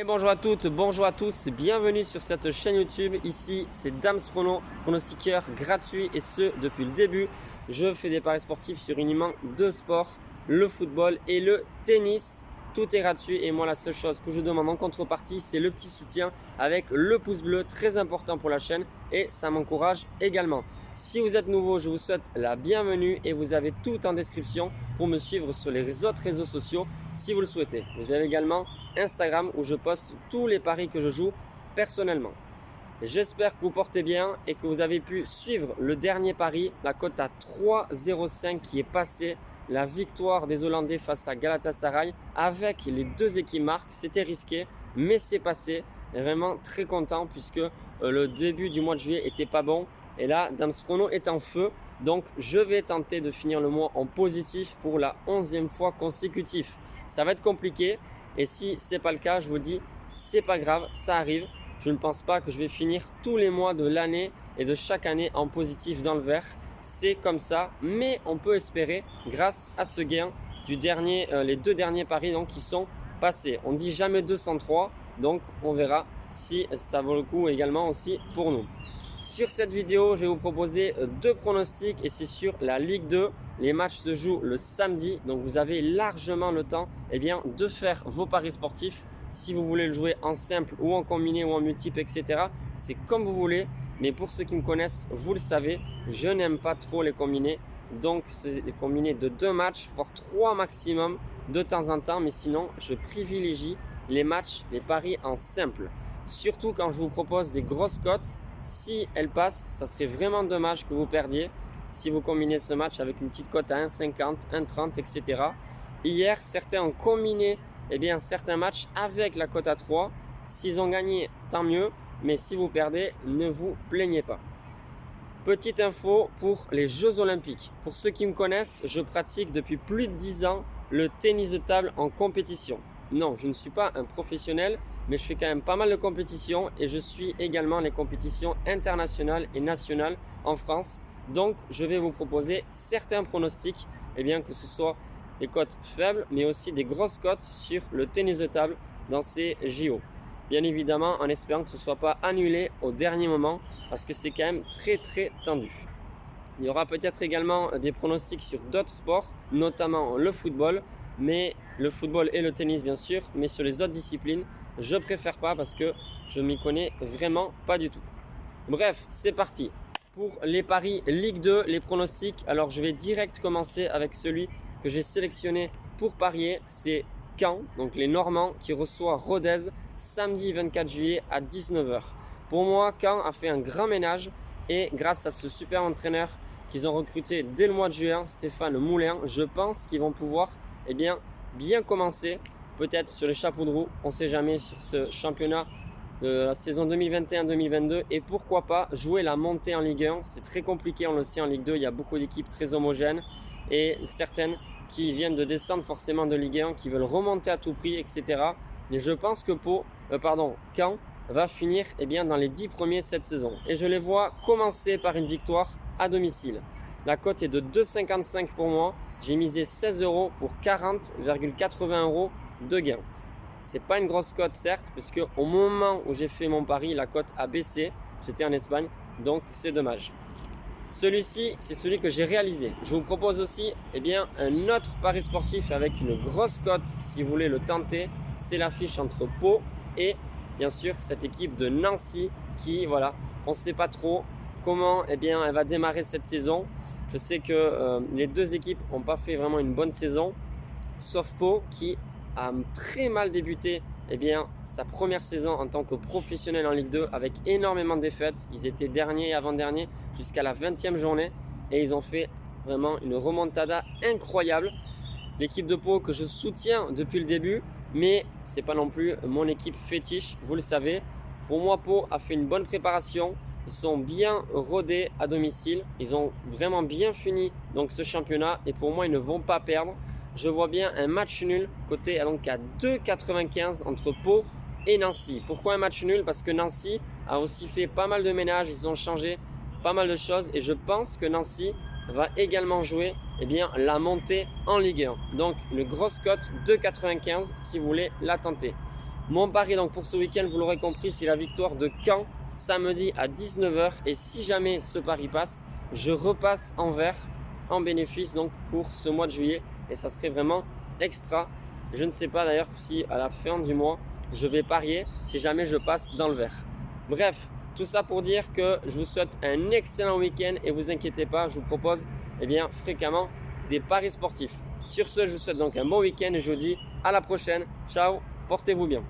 Et bonjour à toutes, bonjour à tous, bienvenue sur cette chaîne YouTube. Ici c'est Dams Prono, pronostiqueur gratuit et ce depuis le début. Je fais des paris sportifs sur uniquement deux sports, le football et le tennis. Tout est gratuit et moi la seule chose que je demande en contrepartie c'est le petit soutien avec le pouce bleu, très important pour la chaîne et ça m'encourage également. Si vous êtes nouveau, je vous souhaite la bienvenue et vous avez tout en description pour me suivre sur les autres réseaux sociaux si vous le souhaitez. Vous avez également Instagram où je poste tous les paris que je joue personnellement. J'espère que vous portez bien et que vous avez pu suivre le dernier pari, la cote à 3,05 qui est passée, la victoire des Hollandais face à Galatasaray avec les deux équipes marques. C'était risqué mais c'est passé. Vraiment très content puisque le début du mois de juillet était pas bon. Et là, Dams Prono est en feu. Donc, je vais tenter de finir le mois en positif pour la 11e fois consécutive. Ça va être compliqué. Et si ce n'est pas le cas, je vous dis, c'est pas grave, ça arrive. Je ne pense pas que je vais finir tous les mois de l'année et de chaque année en positif dans le vert. C'est comme ça. Mais on peut espérer grâce à ce gain du dernier, les deux derniers paris donc, qui sont passés. On ne dit jamais 203. Donc, on verra si ça vaut le coup également aussi pour nous. Sur cette vidéo, je vais vous proposer deux pronostics et c'est sur la Ligue 2. Les matchs se jouent le samedi, donc vous avez largement le temps de faire vos paris sportifs. Si vous voulez le jouer en simple ou en combiné ou en multiple, etc. C'est comme vous voulez, mais pour ceux qui me connaissent, vous le savez, je n'aime pas trop les combinés. Donc, c'est des combinés de 2 matchs, voire 3 maximum de temps en temps. Mais sinon, je privilégie les matchs, les paris en simple. Surtout quand je vous propose des grosses cotes. Si elle passe, ça serait vraiment dommage que vous perdiez si vous combinez ce match avec une petite cote à 1,50, 1,30, etc. Hier, certains ont combiné certains matchs avec la cote à 3. S'ils ont gagné, tant mieux. Mais si vous perdez, ne vous plaignez pas. Petite info pour les Jeux Olympiques. Pour ceux qui me connaissent, je pratique depuis plus de 10 ans le tennis de table en compétition. Non, je ne suis pas un professionnel, mais je fais quand même pas mal de compétitions et je suis également les compétitions internationales et nationales en France. Donc, je vais vous proposer certains pronostics, que ce soit des cotes faibles, mais aussi des grosses cotes sur le tennis de table dans ces JO. Bien évidemment, en espérant que ce ne soit pas annulé au dernier moment, parce que c'est quand même très très tendu. Il y aura peut-être également des pronostics sur d'autres sports, notamment le football, mais le football et le tennis bien sûr, mais sur les autres disciplines, je préfère pas parce que je m'y connais vraiment pas du tout. Bref, c'est parti. Pour les paris Ligue 2, les pronostics, alors je vais direct commencer avec celui que j'ai sélectionné pour parier, c'est Caen, donc les Normands qui reçoit Rodez samedi 24 juillet à 19 h. Pour moi, Caen a fait un grand ménage et grâce à ce super entraîneur qu'ils ont recruté dès le mois de juin, Stéphane Moulin, je pense qu'ils vont pouvoir bien commencer, peut-être sur les chapeaux de roue, on ne sait jamais sur ce championnat de la saison 2021-2022 et pourquoi pas jouer la montée en Ligue 1. C'est très compliqué, on le sait en Ligue 2, il y a beaucoup d'équipes très homogènes et certaines qui viennent de descendre forcément de Ligue 1, qui veulent remonter à tout prix, etc. Mais je pense que Caen va finir dans les 10 premiers cette saison. Et je les vois commencer par une victoire à domicile. La cote est de 2,55 pour moi. J'ai misé 16 € pour 40,80 € de gain. C'est pas une grosse cote certes, puisque au moment où j'ai fait mon pari, la cote a baissé. J'étais en Espagne, donc c'est dommage. Celui-ci, c'est celui que j'ai réalisé. Je vous propose aussi un autre pari sportif avec une grosse cote si vous voulez le tenter. C'est l'affiche entre Pau et bien sûr cette équipe de Nancy qui, on ne sait pas trop comment elle va démarrer cette saison. Je sais que les deux équipes n'ont pas fait vraiment une bonne saison, sauf Pau qui a très mal débuté sa première saison en tant que professionnel en Ligue 2 avec énormément de défaites. Ils étaient derniers et avant-derniers jusqu'à la 20e journée et ils ont fait vraiment une remontada incroyable. L'équipe de Pau que je soutiens depuis le début, mais c'est pas non plus mon équipe fétiche, vous le savez. Pour moi, Pau a fait une bonne préparation. Ils sont bien rodés à domicile. Ils ont vraiment bien fini donc ce championnat et pour moi, ils ne vont pas perdre. Je vois bien un match nul coté à 2,95 entre Pau et Nancy. Pourquoi un match nul? Parce que Nancy a aussi fait pas mal de ménage. Ils ont changé pas mal de choses et je pense que Nancy va également jouer la montée en Ligue 1. Donc une grosse cote 2,95 si vous voulez la tenter. Mon pari donc pour ce week-end, vous l'aurez compris, c'est la victoire de Caen samedi à 19 h. Et si jamais ce pari passe, je repasse en vert en bénéfice donc pour ce mois de juillet. Et ça serait vraiment extra. Je ne sais pas d'ailleurs si à la fin du mois, je vais parier si jamais je passe dans le vert. Bref, tout ça pour dire que je vous souhaite un excellent week-end et vous inquiétez pas, je vous propose fréquemment des paris sportifs. Sur ce, je vous souhaite donc un bon week-end et je vous dis à la prochaine. Ciao, portez-vous bien.